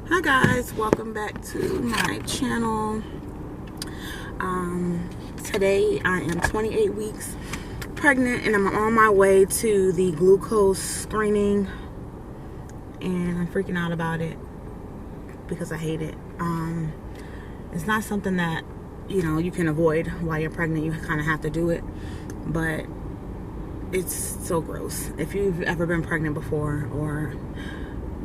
Hi guys, welcome back to my channel. Today I am 28 weeks pregnant and I'm on my way to the glucose screening, and I'm freaking out about it because I hate it. It's not something that you can avoid while you're pregnant. You kind of have to do it, but it's so gross. If you've ever been pregnant before or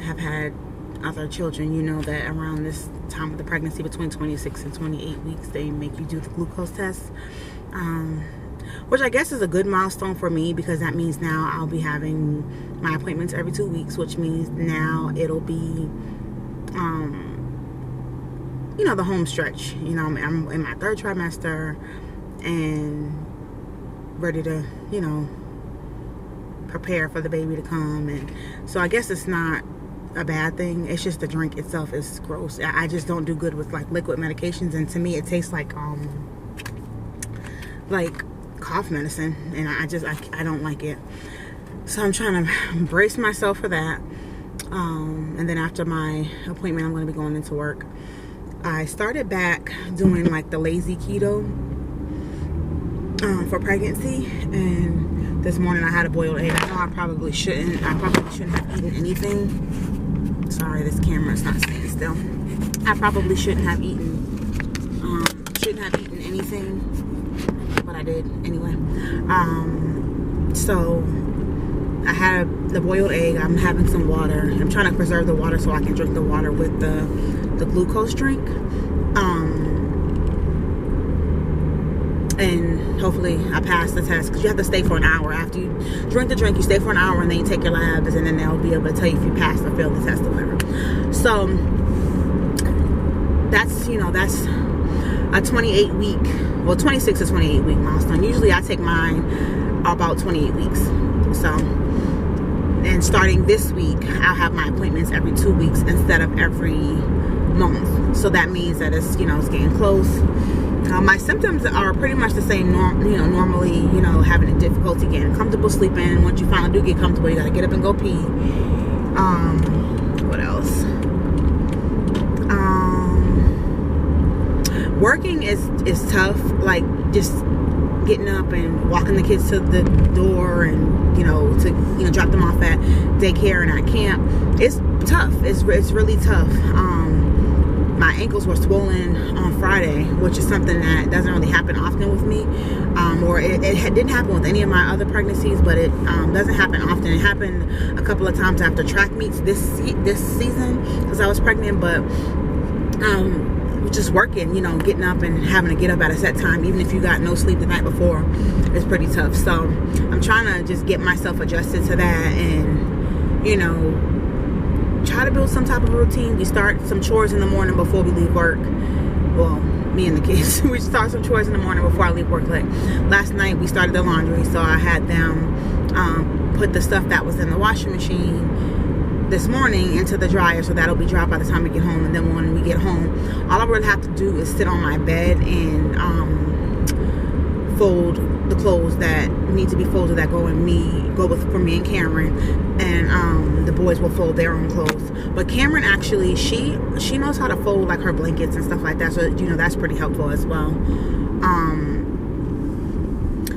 have had other children, you know that around this time of the pregnancy, between 26 and 28 weeks, they make you do the glucose test, which I guess is a good milestone for me, because that means now I'll be having my appointments every 2 weeks, which means now it'll be the home stretch. I'm in my 3rd trimester and ready to prepare for the baby to come. And so I guess it's not a bad thing. It's just the drink itself is gross. I just don't do good with like liquid medications, and to me it tastes like cough medicine, and I don't like it. So I'm trying to brace myself for that. And then after my appointment, I'm going to be going into work. I started back doing like the lazy keto for pregnancy, and this morning I had a boiled egg. I know I probably shouldn't have eaten anything. Sorry, this camera is not staying still. I probably shouldn't have eaten anything, but I did anyway. So I had the boiled egg. I'm having some water. I'm trying to preserve the water so I can drink the water with the glucose drink. And hopefully I pass the test, because you have to stay for an hour. After you drink the drink, you stay for an hour, and then you take your labs, and then they'll be able to tell you if you passed or failed the test or whatever. So that's a 28 week, well, 26 to 28 week milestone. Usually I take mine about 28 weeks. So, and starting this week, I'll have my appointments every 2 weeks instead of every month. So that means that it's getting close. My symptoms are pretty much the same. Normally, having difficulty getting comfortable sleeping. Once you finally do get comfortable, you gotta get up and go pee. What else? Working is tough. Like just getting up and walking the kids to the door, and to drop them off at daycare and at camp. It's tough. It's really tough. My ankles were swollen on Friday, which is something that doesn't really happen often with me, or it didn't happen with any of my other pregnancies, but it doesn't happen often. It happened a couple of times after track meets this season because I was pregnant, but just working, getting up and having to get up at a set time, even if you got no sleep the night before, is pretty tough. So I'm trying to just get myself adjusted to that, and try to build some type of routine. We start some chores in the morning before we leave work. Well, me and the kids, we start some chores in the morning before I leave work. Like last night we started the laundry, so I had them put the stuff that was in the washing machine this morning into the dryer, so that'll be dry by the time we get home. And then when we get home, all I really have to do is sit on my bed and fold the clothes that need to be folded that go for me and Cameron, and the boys will fold their own clothes. But Cameron actually, she knows how to fold like her blankets and stuff like that, so that's pretty helpful as well.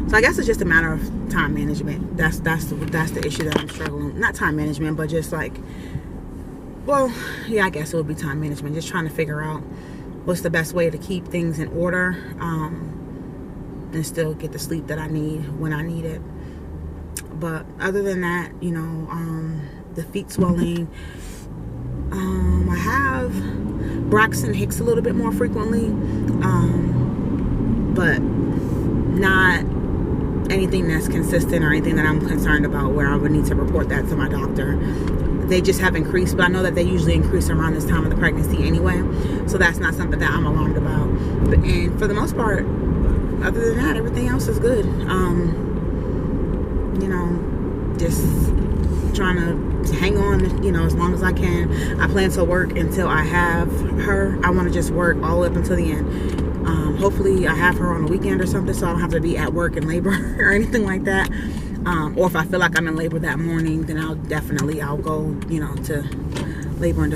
So I guess it's just a matter of time management. That's the issue that I'm struggling. Not time management, but just like, well, yeah, I guess it would be time management. Just trying to figure out what's the best way to keep things in order, and still get the sleep that I need when I need it. But other than that, the feet swelling. I have Braxton Hicks a little bit more frequently, but not anything that's consistent or anything that I'm concerned about where I would need to report that to my doctor. They just have increased, but I know that they usually increase around this time of the pregnancy anyway, so that's not something that I'm alarmed about. And for the most part, other than that, everything else is good. Just trying to hang on, as long as I can. I plan to work until I have her. I want to just work all the way up until the end. Hopefully I have her on a weekend or something, so I don't have to be at work in labor or anything like that. Or if I feel like I'm in labor that morning, then I'll go, to labor and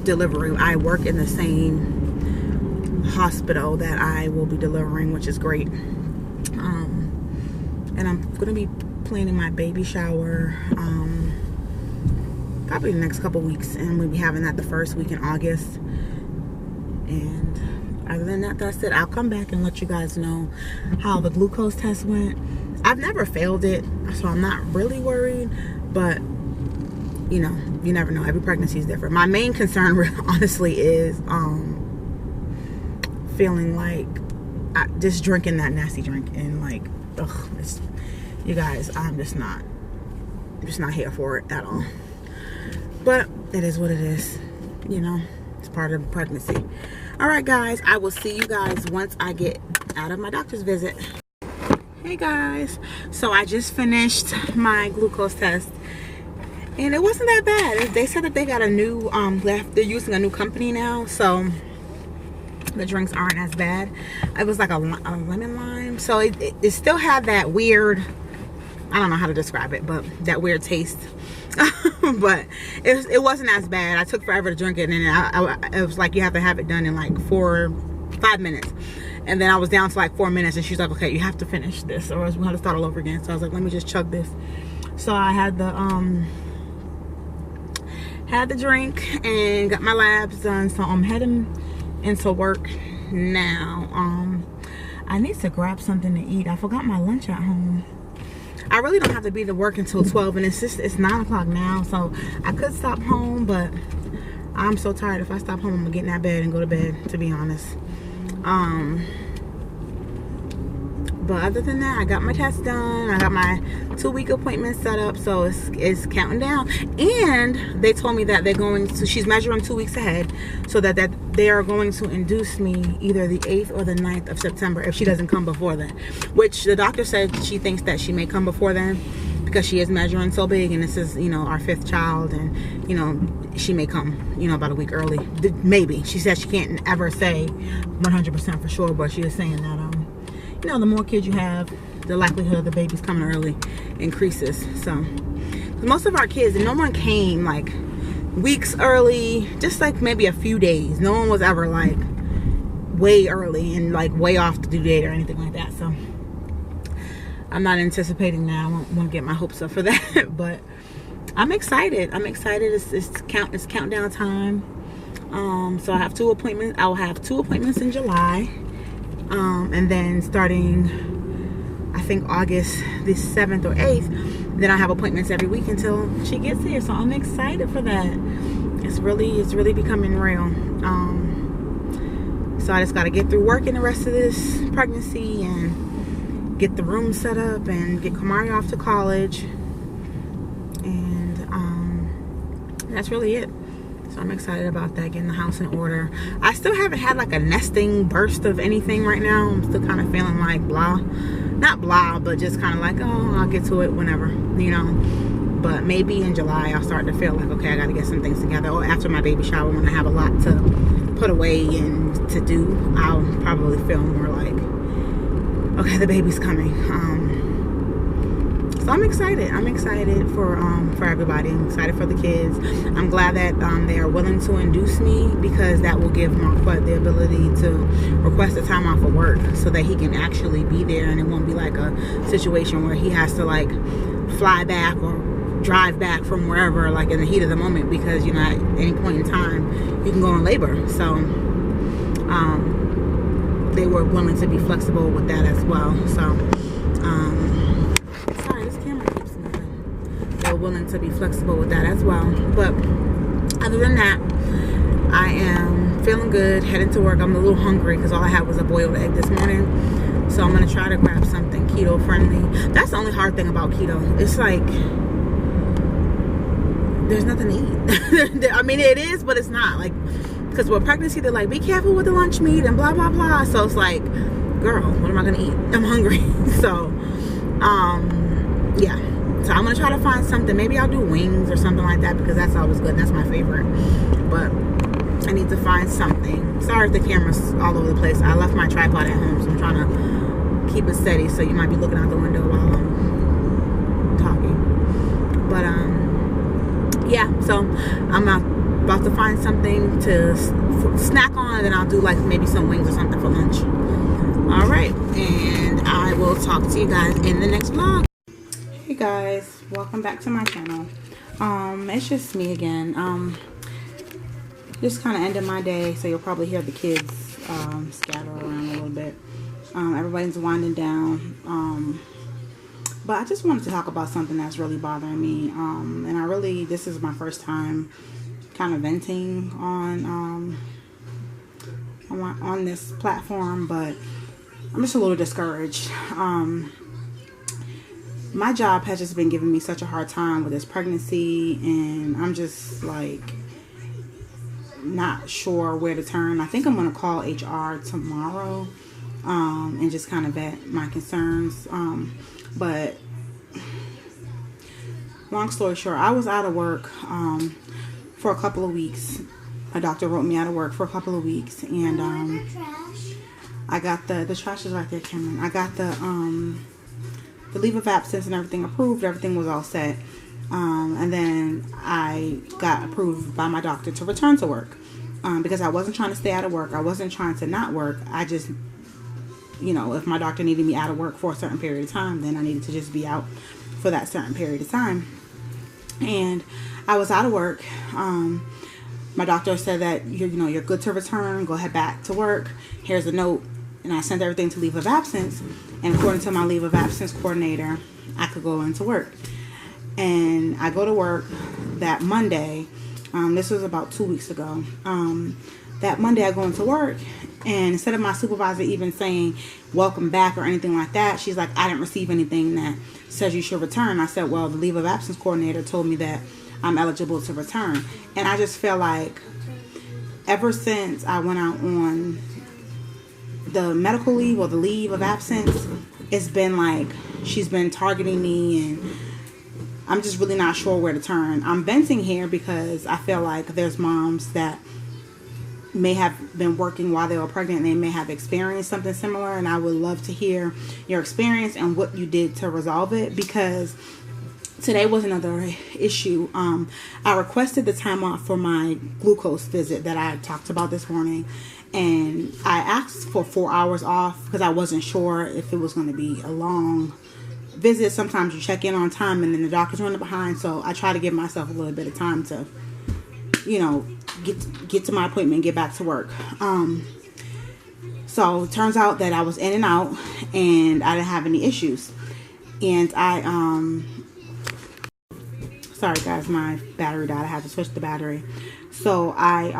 delivery. I work in the same hospital that I will be delivering, which is great. And I'm gonna be planning my baby shower probably the next couple weeks, and we'll be having that the first week in August. And other than that, that's it. I'll come back and let you guys know how the glucose test went. I've never failed it, so I'm not really worried, but you know, you never know. Every pregnancy is different. My main concern honestly is feeling like just drinking that nasty drink, and like, ugh, you guys, I'm just not here for it at all. But it is what it is, you know. It's part of pregnancy. All right, guys, I will see you guys once I get out of my doctor's visit. Hey guys, so I just finished my glucose test, and it wasn't that bad. They said that they got a new they're using a new company now, so the drinks aren't as bad. It was like a lemon lime, so it still had that weird, I don't know how to describe it, but that weird taste. But it wasn't as bad. I took forever to drink it, and it was like you have to have it done in like 5 minutes. And then I was down to like 4 minutes, and she's like, okay, you have to finish this or else we have to start all over again. So I was like, let me just chug this. So I had the drink and got my labs done. So I'm heading into work now. I need to grab something to eat. I forgot my lunch at home. I really don't have to be to work until 12, and it's 9 o'clock now, so I could stop home, but I'm so tired. If I stop home, I'm gonna get in that bed and go to bed, to be honest. But other than that, I got my test done. I got my 2-week appointment set up, so it's counting down. And they told me that she's measuring 2 weeks ahead, so that they are going to induce me either the 8th or the 9th of September if she doesn't come before then. Which the doctor said she thinks that she may come before then because she is measuring so big, and this is, you know, our 5th child, and you know, she may come, you know, about a week early. Maybe. She said she can't ever say 100% for sure, but she is saying that you know, the more kids you have, the likelihood of the babies coming early increases. So most of our kids, and no one came like weeks early, just like maybe a few days. No one was ever like way early and like way off the due date or anything like that. So I'm not anticipating that. I won't want to get my hopes up for that. But I'm excited. It's countdown time. So I have 2 appointments. I'll have 2 appointments in July. And then starting, I think August the 7th or 8th, then I have appointments every week until she gets here. So I'm excited for that. It's really becoming real. So I just got to get through working the rest of this pregnancy and get the room set up and get Kamari off to college. And that's really it. So I'm excited about that, getting the house in order. I still haven't had like a nesting burst of anything right now. I'm still kind of feeling like blah. Not blah, but just kind of like, oh, I'll get to it whenever, you know. But maybe in July I'll start to feel like, okay, I got to get some things together. Or after my baby shower, when I have a lot to put away and to do, I'll probably feel more like, okay, the baby's coming. So I'm excited. I'm excited for everybody. I'm excited for the kids. I'm glad that they are willing to induce me, because that will give Marquette the ability to request a time off of work so that he can actually be there, and it won't be like a situation where he has to like fly back or drive back from wherever, like in the heat of the moment, because, you know, at any point in time you can go in labor. So they were willing to be flexible with that as well. So willing to be flexible with that as well. But other than that, I am feeling good, heading to work. I'm a little hungry because all I had was a boiled egg this morning, so I'm gonna try to grab something keto friendly. That's the only hard thing about keto. It's like there's nothing to eat. I mean, it is, but it's not, like, because with pregnancy they're like, be careful with the lunch meat and blah blah blah. So it's like, girl, what am I gonna eat? I'm hungry. So yeah. So I'm going to try to find something. Maybe I'll do wings or something like that, because that's always good. That's my favorite. But I need to find something. Sorry if the camera's all over the place. I left my tripod at home, so I'm trying to keep it steady. So you might be looking out the window while I'm talking. But, yeah. So I'm about to find something to snack on, and then I'll do like maybe some wings or something for lunch. All right, and I will talk to you guys in the next vlog. Hey guys, welcome back to my channel. It's just me again. Just kind of ended my day, so you'll probably hear the kids scatter around a little bit. Everybody's winding down. But I just wanted to talk about something that's really bothering me. And this is my first time kind of venting on this platform, but I'm just a little discouraged. My job has just been giving me such a hard time with this pregnancy, and I'm just like not sure where to turn. I think I'm going to call HR tomorrow and just kind of vet my concerns. But long story short, I was out of work for a couple of weeks. My doctor wrote me out of work for a couple of weeks, and I got the trash is right there, Cameron. I got the leave of absence and everything approved. Everything was all set. And then I got approved by my doctor to return to work because I wasn't trying to stay out of work. I wasn't trying to not work. I just, if my doctor needed me out of work for a certain period of time, then I needed to just be out for that certain period of time. And I was out of work. My doctor said that you're good to return. Go ahead back to work. Here's a note. And I sent everything to leave of absence. And according to my leave of absence coordinator, I could go into work. And I go to work that Monday. This was about 2 weeks ago. That Monday I go into work, and instead of my supervisor even saying welcome back or anything like that, she's like, I didn't receive anything that says you should return. I said, well, the leave of absence coordinator told me that I'm eligible to return. And I just feel like ever since I went out on the medical leave or the leave of absence, it's been like she's been targeting me, and I'm just really not sure where to turn. I'm venting here because I feel like there's moms that may have been working while they were pregnant, and they may have experienced something similar, and I would love to hear your experience and what you did to resolve it, because today was another issue. I requested the time off for my glucose visit that I talked about this morning, and I asked for 4 hours off because I wasn't sure if it was going to be a long visit. Sometimes you check in on time and then the doctor's running behind, so I try to give myself a little bit of time to get to my appointment and get back to work. So it turns out that I was in and out, and I didn't have any issues. And sorry guys, my battery died. I had to switch the battery. So I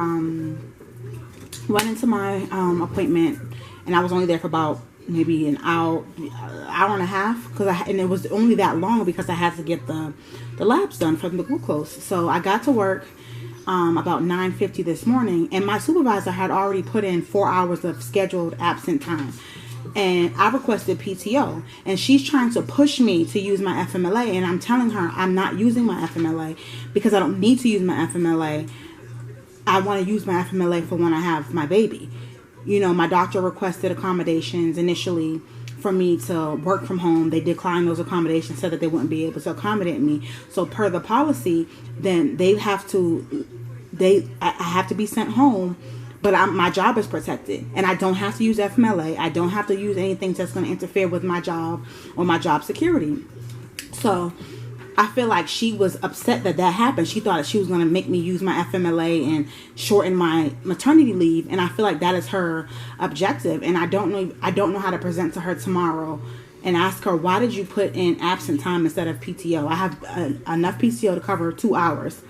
went into my appointment, and I was only there for about maybe an hour and a half, and it was only that long because I had to get the labs done from the glucose. So I got to work about 9:50 this morning, and my supervisor had already put in 4 hours of scheduled absent time, and I requested PTO, and she's trying to push me to use my FMLA, and I'm telling her I'm not using my FMLA because I don't need to use my FMLA. I want to use my FMLA for when I have my baby. My doctor requested accommodations initially for me to work from home. They declined those accommodations, said that they wouldn't be able to accommodate me. So per the policy, then I have to be sent home, but my job is protected, and I don't have to use FMLA. I don't have to use anything that's going to interfere with my job or my job security. So I feel like she was upset that happened. She thought that she was going to make me use my FMLA and shorten my maternity leave, and I feel like that is her objective. And I don't know how to present to her tomorrow and ask her, why did you put in absent time instead of PTO? I have enough PTO to cover 2 hours.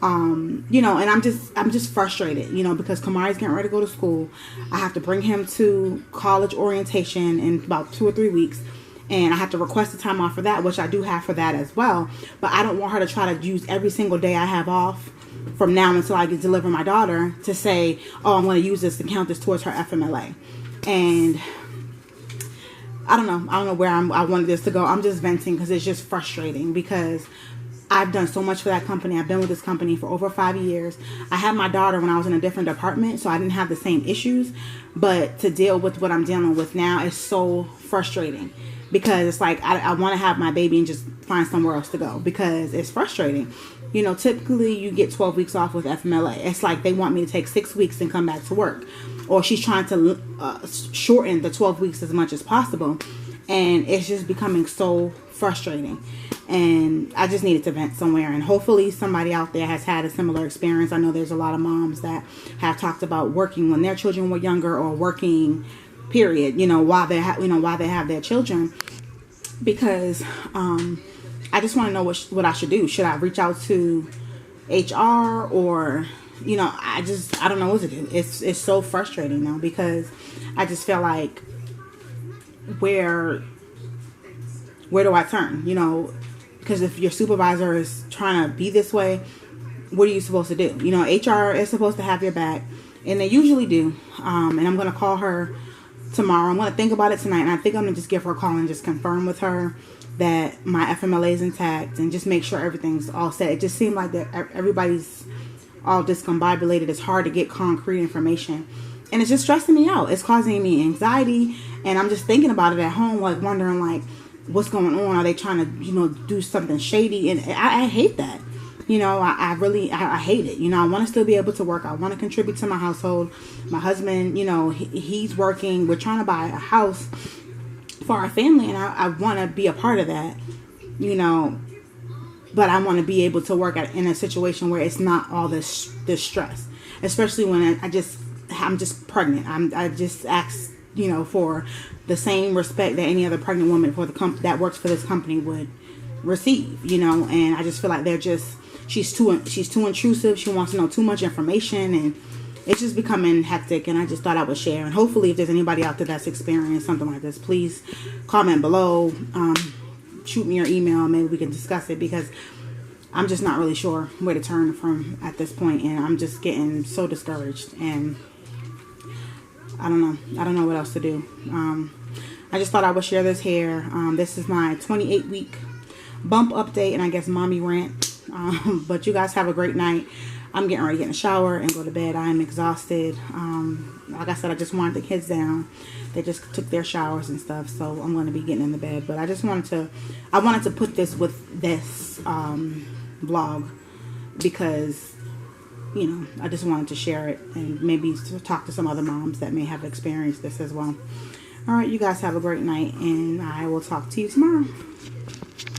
And I'm just frustrated, because Kamari's getting ready to go to school. I have to bring him to college orientation in about 2 or 3 weeks. And I have to request a time off for that, which I do have for that as well. But I don't want her to try to use every single day I have off from now until I can deliver my daughter to say, oh, I'm going to use this to count this towards her FMLA. And I don't know where I wanted this to go. I'm just venting because it's just frustrating, because I've done so much for that company. I've been with this company for over 5 years. I had my daughter when I was in a different department, so I didn't have the same issues. But to deal with what I'm dealing with now is so frustrating, because it's like I want to have my baby and just find somewhere else to go, because it's frustrating. You know, typically you get 12 weeks off with FMLA. It's like they want me to take 6 weeks and come back to work. Or she's trying to shorten the 12 weeks as much as possible. And it's just becoming so frustrating. And I just needed to vent somewhere. And hopefully somebody out there has had a similar experience. I know there's a lot of moms that have talked about working when their children were younger, or working, period, you know, while they have their children. Because I just want to know what I should do. Should I reach out to HR, or, you know, I don't know what to do. It's so frustrating now, because I just feel like, where do I turn? You know, because if your supervisor is trying to be this way, what are you supposed to do? You know, HR is supposed to have your back, and they usually do. And I'm going to call her tomorrow. I'm going to think about it tonight, and I think I'm going to just give her a call and just confirm with her that my FMLA is intact, and just make sure everything's all set. It just seemed like that everybody's all discombobulated. It's hard to get concrete information, and it's just stressing me out. It's causing me anxiety, and I'm just thinking about it at home, like wondering, like, what's going on? Are they trying to, you know, do something shady? And I hate that. You know, I really hate it. You know, I want to still be able to work. I want to contribute to my household. My husband, you know, he's working. We're trying to buy a house for our family, and I want to be a part of that, you know, but I want to be able to work in a situation where it's not all this stress, especially when I'm just pregnant. I just ask, you know, for the same respect that any other pregnant woman for the that works for this company would receive, you know. And I just feel like she's too intrusive. She wants to know too much information, and it's just becoming hectic. And I just thought I would share. And hopefully, if there's anybody out there that's experienced something like this, please comment below, shoot me your email, maybe we can discuss it, because I'm just not really sure where to turn from at this point, and I'm just getting so discouraged, and I don't know what else to do. I just thought I would share this here. This is my 28-week bump update, and I guess mommy rant. But you guys have a great night. I'm getting ready to get in the shower and go to bed. I am exhausted. Like I said, I just wanted the kids down. They just took their showers and stuff, so I'm going to be getting in the bed. But I wanted to put this with this vlog, because, you know, I just wanted to share it and maybe talk to some other moms that may have experienced this as well. All right, you guys have a great night, and I will talk to you tomorrow.